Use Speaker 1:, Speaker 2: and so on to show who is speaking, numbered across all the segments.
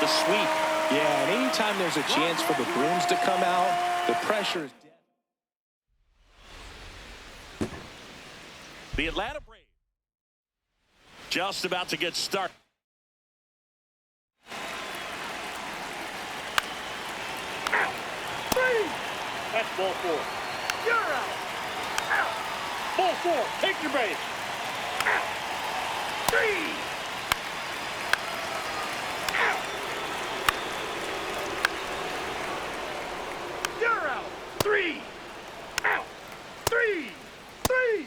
Speaker 1: the sweep.
Speaker 2: Yeah, and anytime there's a chance for the brooms to come out, the pressure is...
Speaker 1: The Atlanta Braves just about to get started.
Speaker 3: That's ball four. You're out. Out. Ball four. Take your base. Out. Three. Out. You're out. Three. Out. Three. Three.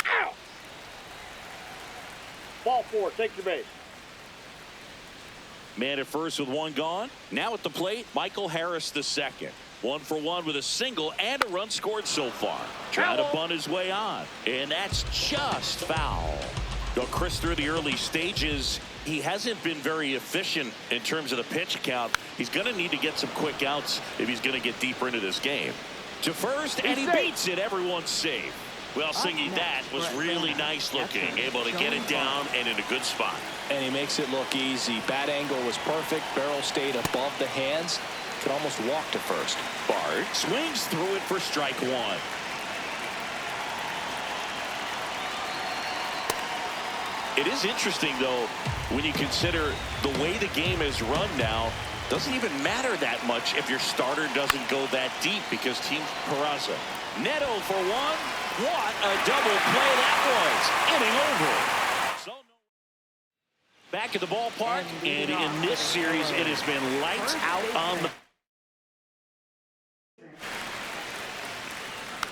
Speaker 3: Out. Ball four. Take your base.
Speaker 1: Man at first with one gone. Now at the plate, Michael Harris the second. 1 for 1 with a single and a run scored so far. Trying to bunt his way on. And that's just foul. Though Chris, through the early stages, he hasn't been very efficient in terms of the pitch count. He's going to need to get some quick outs if he's going to get deeper into this game. To first, and he beats it. Everyone's safe. Well, Singy, that was really nice looking. Able to get it down and in a good spot.
Speaker 2: And he makes it look easy. Bat angle was perfect. Barrel stayed above the hands. Could almost walk to first.
Speaker 1: Bart swings through it for strike one. It is interesting, though, when you consider the way the game is run now. Doesn't even matter that much if your starter doesn't go that deep, because Team Peraza. Neto for one. What a double play that was. Inning over. Back at the ballpark, and in this series, it has been lights out on the...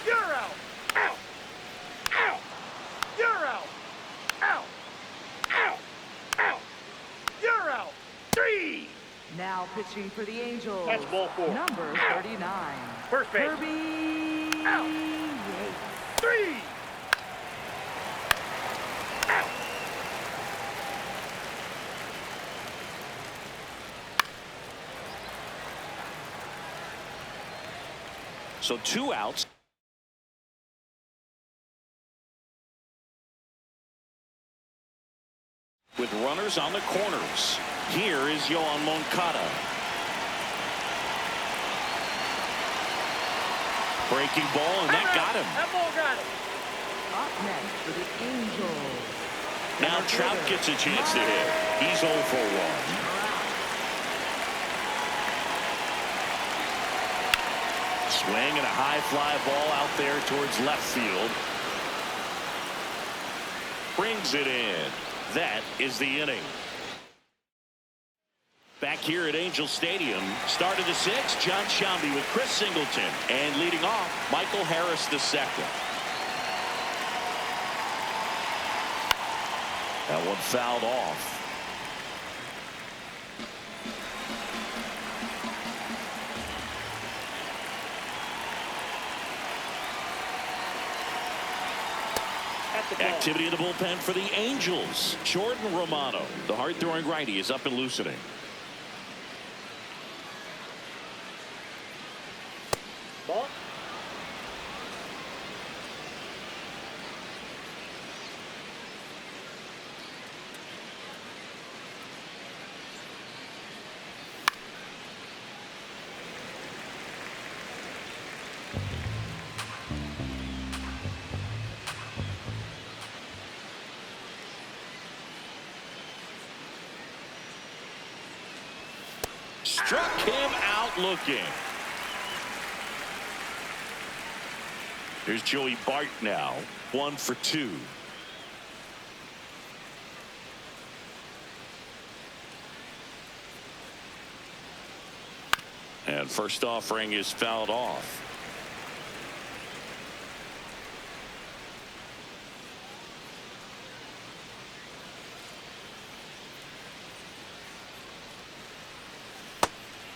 Speaker 3: You're out. Out. Out. You're out. Out. Out. Out. You're out. Three.
Speaker 4: Now pitching for the Angels.
Speaker 3: That's ball four.
Speaker 4: Number 39.
Speaker 3: First base.
Speaker 4: Kirby.
Speaker 3: Out.
Speaker 4: Yates.
Speaker 3: Three. Out.
Speaker 1: So 2 outs. With runners on the corners. Here is Yoan Moncada. Breaking ball, and that got him.
Speaker 3: That ball got him.
Speaker 4: Up next for the Angels.
Speaker 1: Now Trout gets a chance to hit. He's 0 for 1. Swing and a high fly ball out there towards left field. Brings it in. That is the inning. Back here at Angel Stadium, start of the 6th, John Shambi with Chris Singleton, and leading off, Michael Harris the second. That one fouled off. Activity in the bullpen for the Angels. Jordan Romano, the hard-throwing righty, is up and loosening.
Speaker 3: Ball.
Speaker 1: Struck him out looking. Here's Joey Bart now. 1 for 2. And first offering is fouled off.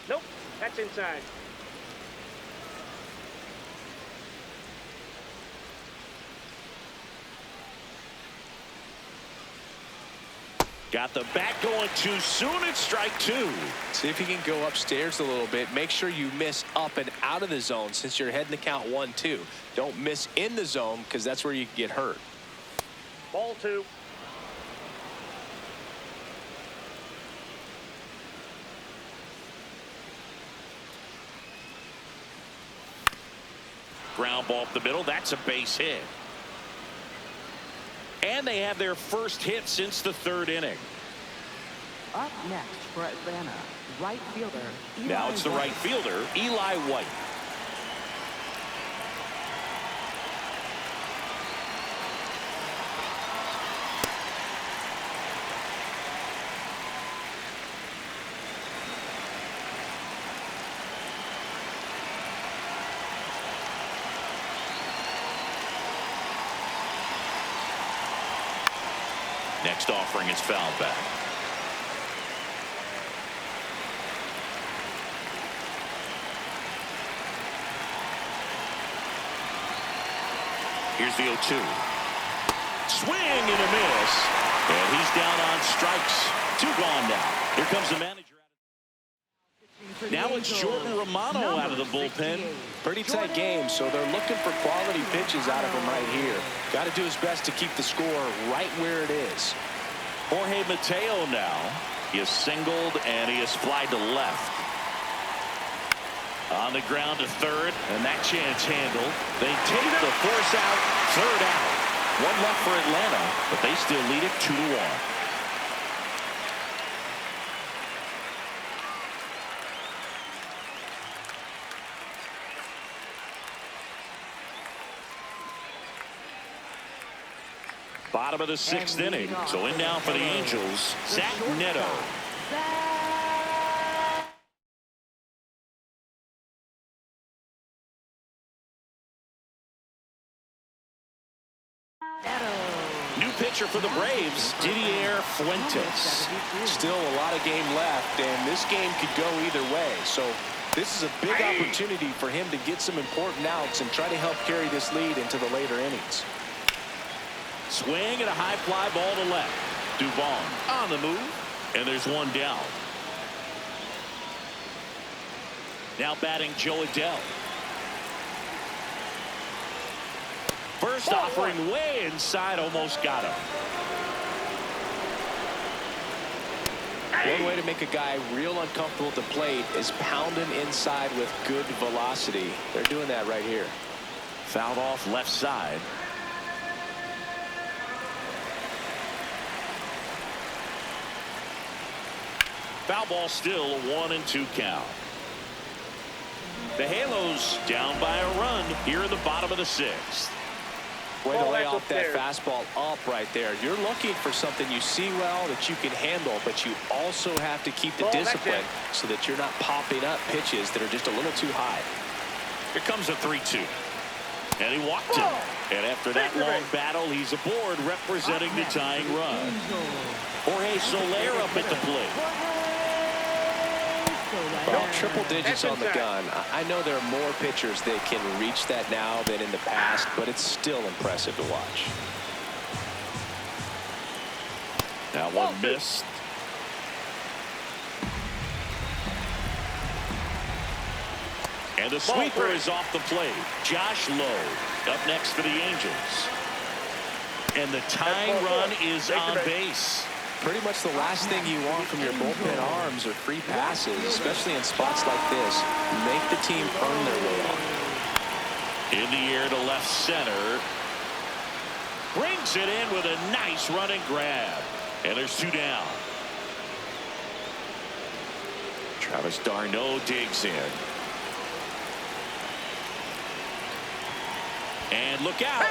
Speaker 3: Nope. That's inside.
Speaker 1: Got the bat going too soon. It's strike 2.
Speaker 2: See if you can go upstairs a little bit. Make sure you miss up and out of the zone since you're heading to count 1-2. Don't miss in the zone, because that's where you can get hurt.
Speaker 3: Ball 2.
Speaker 1: Ground ball up the middle. That's a base hit. And they have their first hit since the third inning.
Speaker 4: Up next for Atlanta, right fielder.
Speaker 1: Now it's the right fielder, Eli White. Next offering is fouled back. Here's the 0-2. Swing and a miss. And he's down on strikes. 2 gone now. Here comes the manager. Now it's Jordan Romano out of the bullpen.
Speaker 2: Pretty tight game, so they're looking for quality pitches out of him right here. Got to do his best to keep the score right where it is.
Speaker 1: Jorge Mateo now. He is singled and he is flied to left. On the ground to third, and that chance handled. They take the force out, third out. 1 left for Atlanta, but they still lead it 2-1. Bottom of the 6th inning. So in now for the Angels, Zach Neto. New pitcher for the Braves, Didier Fuentes.
Speaker 2: Still a lot of game left, and this game could go either way. So this is a big opportunity for him to get some important outs and try to help carry this lead into the later innings.
Speaker 1: Swing and a high fly ball to left. Dubon on the move, and there's 1 down. Now batting Joe Adell. First offering way inside, almost got him.
Speaker 2: One way to make a guy real uncomfortable at the plate is pound him inside with good velocity. They're doing that right here.
Speaker 1: Fouled off left side. Foul ball still, a 1-2 count. The Halos down by a run here in the bottom of the 6th.
Speaker 2: Way to lay off that fastball up right there. You're looking for something you see well that you can handle, but you also have to keep the discipline so that you're not popping up pitches that are just a little too high.
Speaker 1: Here comes a 3-2. And he walked him. And after that long battle, he's aboard representing the tying run. Jorge Soler up at the plate.
Speaker 2: Well, triple digits on the gun. I know there are more pitchers that can reach that now than in the past, but it's still impressive to watch.
Speaker 1: That one missed. And the sweeper is off the plate. Josh Lowe up next for the Angels. And the tying run is on base.
Speaker 2: Pretty much the last thing you want from your bullpen arms are free passes, especially in spots like this. Make the team earn their way on.
Speaker 1: In the air to left center. Brings it in with a nice running grab. And there's 2 down. Travis d'Arnaud digs in. And look out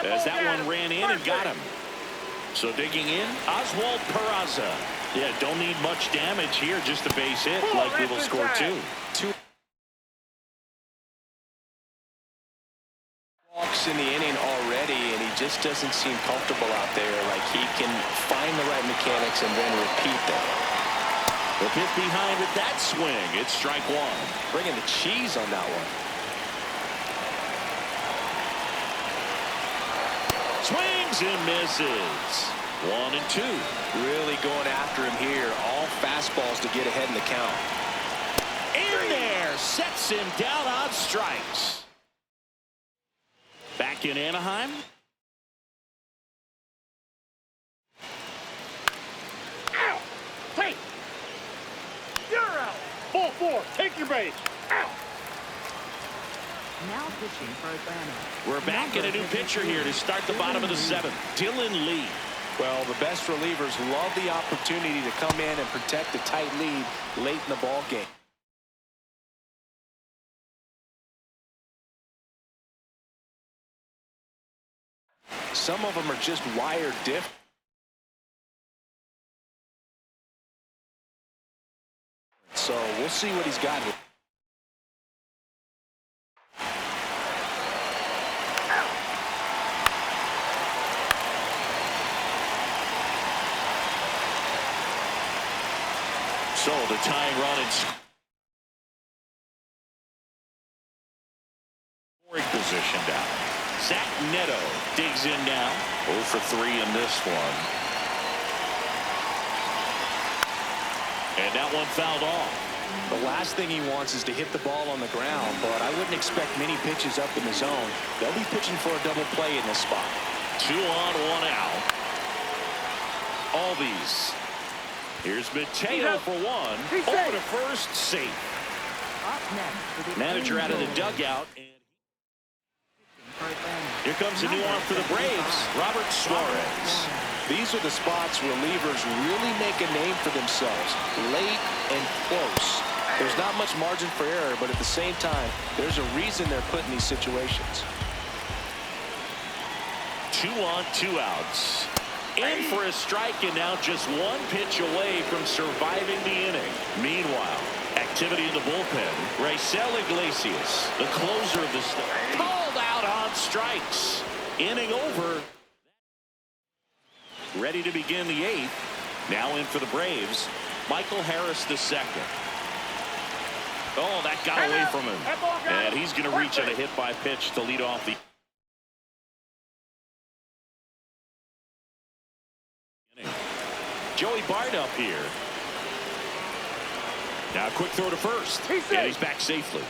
Speaker 1: as that one ran in and got him. So digging in, Oswald Peraza. Yeah, don't need much damage here, just a base hit. Likely will score 2.
Speaker 2: 2 walks in the inning already, and he just doesn't seem comfortable out there. Like he can find the right mechanics and then repeat them.
Speaker 1: The pit behind with that swing. It's strike 1.
Speaker 2: Bringing the cheese on that one.
Speaker 1: Swings and misses. 1-2.
Speaker 2: Really going after him here. All fastballs to get ahead in the count.
Speaker 1: In there. Sets him down on strikes. Back in Anaheim.
Speaker 3: Out. Take. You're out. Ball 4. Take your base. Out.
Speaker 4: Now pitching for Atlanta.
Speaker 1: We're back in a new pitcher here to start the bottom of the seventh. Dylan Lee.
Speaker 2: Well, the best relievers love the opportunity to come in and protect a tight lead late in the ball game. Some of them are just wired different. So we'll see what he's got here.
Speaker 1: So the tying run in scoring position down. Zach Neto digs in now. 0 for 3 in this one. And that one fouled off.
Speaker 2: The last thing he wants is to hit the ball on the ground, but I wouldn't expect many pitches up in the zone. They'll be pitching for a double play in this spot.
Speaker 1: 2 on, 1 out. Albies. Here's Mateo for 1. Over to first, safe.
Speaker 4: Up next for the
Speaker 1: Manager out of the
Speaker 4: Angels.
Speaker 1: dugout. And
Speaker 4: For Atlanta.
Speaker 1: here comes a new arm for the Braves, Robert Suarez.
Speaker 2: These are the spots relievers really make a name for themselves, late and close. There's not much margin for error, but at the same time, there's a reason they're put in these situations.
Speaker 1: 2 on, 2 outs. In for a strike, and now just 1 pitch away from surviving the inning. Meanwhile, activity in the bullpen. Raisel Iglesias, the closer of the state, called out on strikes. Inning over. Ready to begin the 8th. Now in for the Braves, Michael Harris II. Oh, that got away from him. And he's going to reach on a hit by pitch to lead off the inning. Joey Bart up here. Now a quick throw to first. And he's back safely.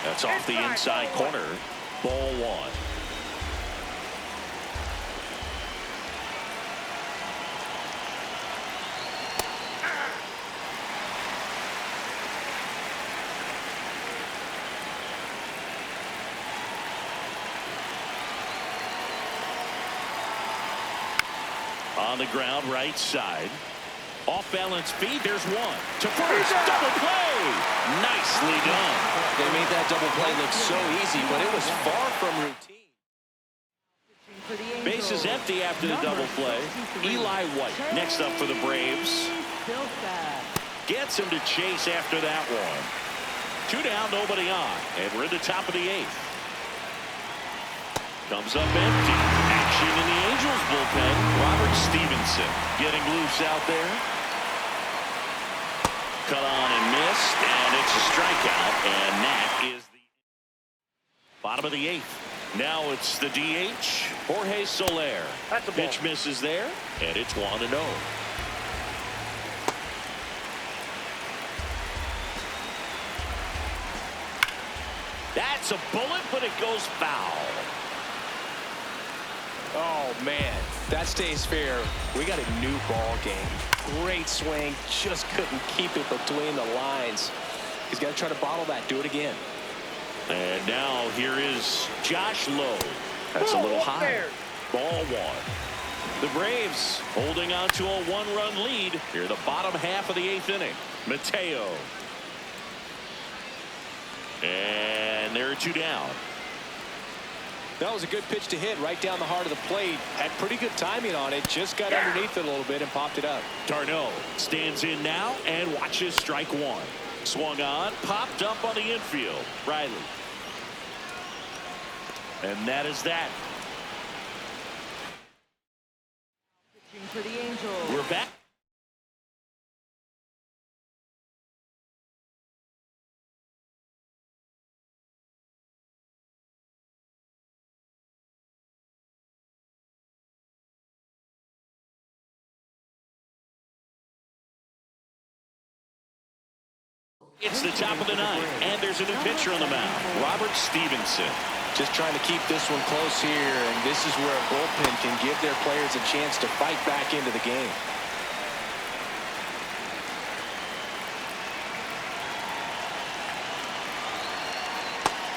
Speaker 1: That's off the inside corner. Ball 1. On the ground, right side. Off balance feed. There's 1 to first. Double play. Nicely done.
Speaker 2: They made that double play look so easy, but it was far from routine.
Speaker 4: For the Angels.
Speaker 1: Bases empty after the double play. Eli White next up for the Braves. Gets him to chase after that one. 2 down, nobody on. And we're in the top of the 8th. Comes up empty. Action in the Angels bullpen. Robert Stevenson getting loose out there. Cut on and missed, and it's a strikeout, and that is the bottom of the 8th. Now it's the DH, Jorge Soler.
Speaker 3: That's a ball.
Speaker 1: Pitch misses there, and it's 1-0. That's a bullet, but it goes foul.
Speaker 2: Oh, man, that stays fair. We got a new ball game. Great swing, just couldn't keep it between the lines. He's got to try to bottle that. Do it again.
Speaker 1: And now here is Josh Lowe. That's a little high. Ball 1. The Braves holding on to a 1-run lead here, the bottom half of the 8th inning. Mateo. And there are 2 down.
Speaker 2: That was a good pitch to hit right down the heart of the plate. Had pretty good timing on it. Just got underneath it a little bit and popped it up.
Speaker 1: Darno stands in now and watches strike 1. Swung on, popped up on the infield. Riley. And that is that.
Speaker 4: Pitching for the Angels.
Speaker 1: We're back. It's the top of the 9th, and there's a new pitcher on the mound, Robert Stevenson.
Speaker 2: Just trying to keep this one close here, and this is where a bullpen can give their players a chance to fight back into the game.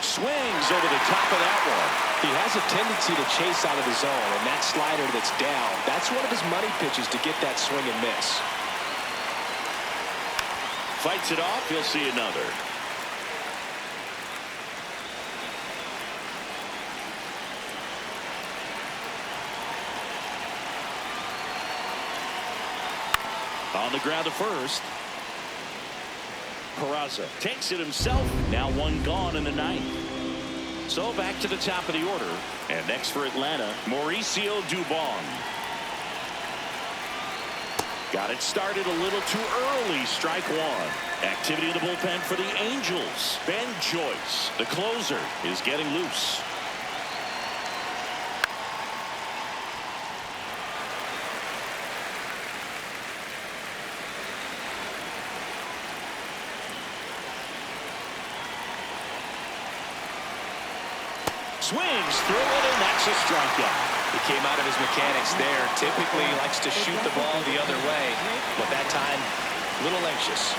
Speaker 1: Swings over the top of that one.
Speaker 2: He has a tendency to chase out of the zone, and that slider that's down, that's one of his money pitches to get that swing and miss.
Speaker 1: Fights it off. He'll see another. On the ground to first. Peraza takes it himself. Now one gone in the ninth. So back to the top of the order. And next for Atlanta, Mauricio Dubon. Got it started a little too early. Strike one. Activity in the bullpen for the Angels. Ben Joyce, the closer, is getting loose. Swings through it, and that's a strikeout.
Speaker 2: He came out of his mechanics there. Typically likes to shoot the ball the other way, but that time, a little anxious.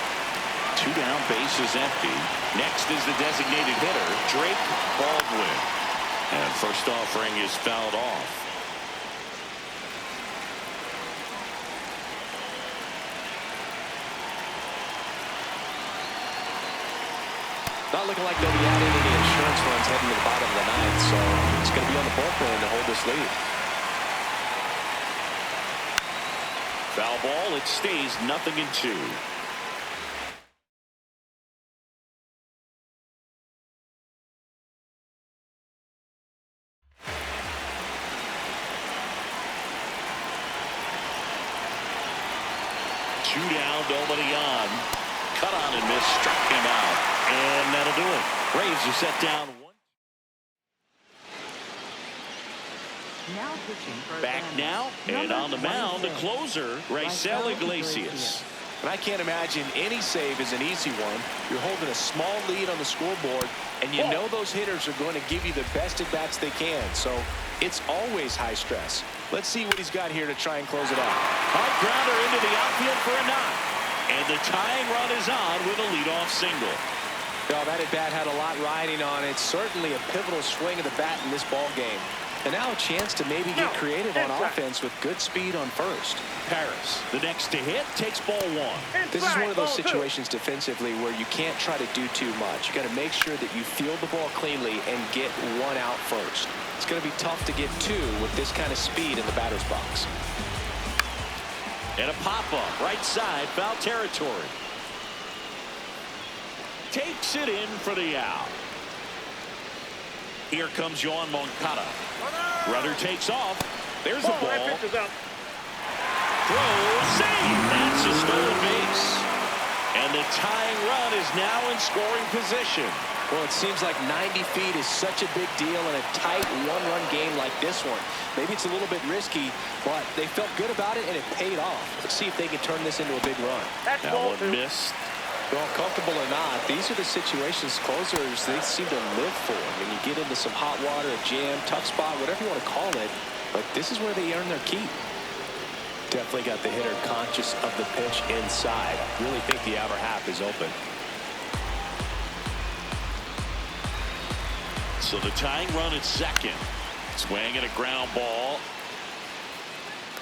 Speaker 1: 2 down, base is empty. Next is the designated hitter, Drake Baldwin. And first offering is fouled off.
Speaker 2: Not looking like they'll be adding any insurance runs heading to the bottom of the ninth, so it's going to be on the bullpen to hold this lead.
Speaker 1: Foul ball. It stays 0-2. Two down, nobody on. Cut on and miss, struck him out. And that'll do it. Braves are set down 1.
Speaker 4: Now pitching for
Speaker 1: Back
Speaker 4: Atlanta.
Speaker 1: now, and
Speaker 4: Number
Speaker 1: on the mound, the
Speaker 4: 26,
Speaker 1: closer, Raisel Iglesias.
Speaker 2: And I can't imagine any save is an easy one. You're holding a small lead on the scoreboard, and you know those hitters are going to give you the best at-bats they can. So it's always high stress. Let's see what he's got here to try and close it out.
Speaker 1: Hard grounder into the outfield for a knock. And the tying run is on with a leadoff single.
Speaker 2: Well, that at-bat had a lot riding on it. Certainly a pivotal swing of the bat in this ball game. And now a chance to maybe get creative on offense with good speed on first.
Speaker 1: Paris, the next to hit, takes ball one.
Speaker 2: This is one of those situations defensively where you can't try to do too much. You got to make sure that you field the ball cleanly and get one out first. It's going to be tough to get two with this kind of speed in the batter's box.
Speaker 1: And a pop-up, right side, foul territory. Takes it in for the out. Here comes Yoan Moncada. Runner takes off. There's a ball. Throw, save. That's a stolen base. And the tying run is now in scoring position.
Speaker 2: Well, it seems like 90 feet is such a big deal in a tight one-run game like this one. Maybe it's a little bit risky, but they felt good about it, and it paid off. Let's see if they can turn this into a big run.
Speaker 1: That one missed.
Speaker 2: Well, comfortable or not, these are the situations closers they seem to live for. I mean, you get into some hot water, a jam, tough spot, whatever you want to call it, but this is where they earn their keep. Definitely got the hitter conscious of the pitch inside. Really think the outer half is open.
Speaker 1: So the tying run at second. Swing and a ground ball.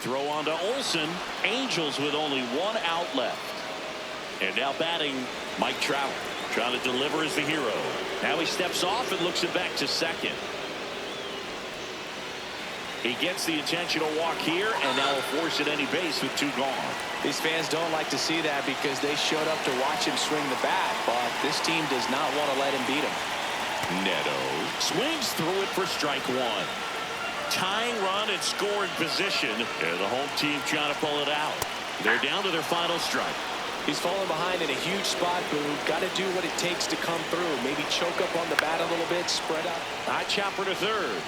Speaker 1: Throw on to Olsen. Angels with only one out left. And now batting, Mike Trout. Trying to deliver as the hero. Now he steps off and looks it back to second. He gets the intentional walk here, and now will force at any base with two gone.
Speaker 2: These fans don't like to see that because they showed up to watch him swing the bat, but this team does not want to let him beat him.
Speaker 1: Neto swings through it for strike one. Tying run and scoring position. And the home team trying to pull it out. They're down to their final strike.
Speaker 2: He's falling behind in a huge spot, Boone. Got to do what it takes to come through. Maybe choke up on the bat a little bit, spread out.
Speaker 1: High chopper to third.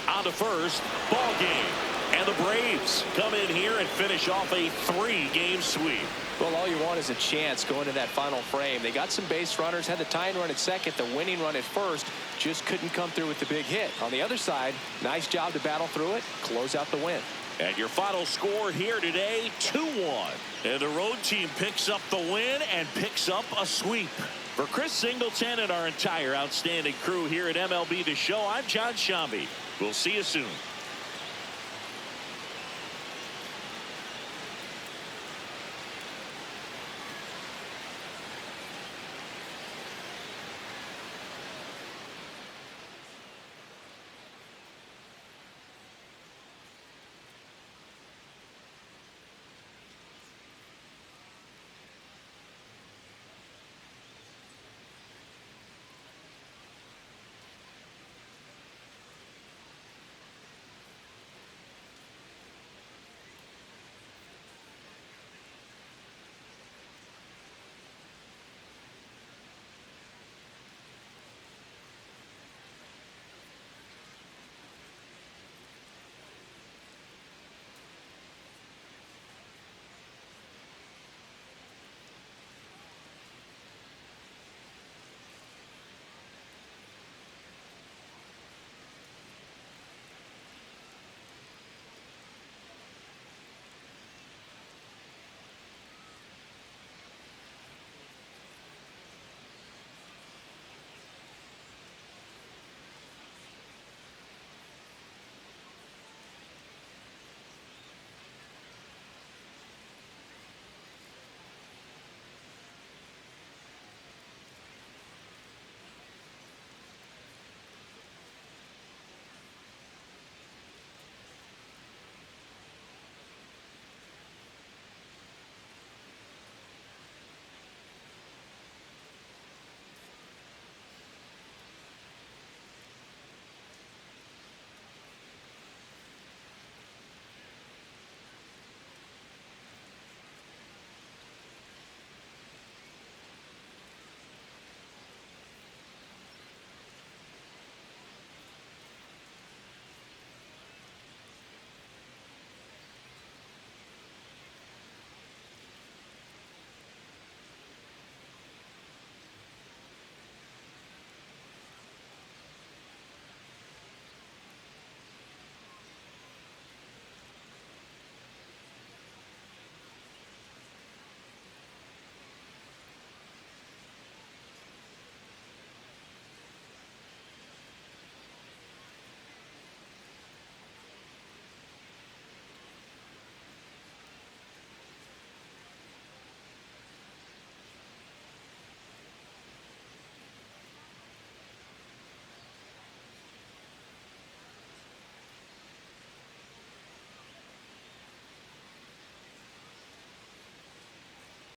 Speaker 1: On to first. Ball game. And the Braves come in here and finish off a 3-game sweep.
Speaker 2: Well, all you want is a chance going to that final frame. They got some base runners, had the tying run at second, the winning run at first, just couldn't come through with the big hit. On the other side, nice job to battle through it, close out the win.
Speaker 1: And your final score here today, 2-1. And the road team picks up the win and picks up a sweep. For Chris Singleton and our entire outstanding crew here at MLB The Show, I'm John Shambi. We'll see you soon.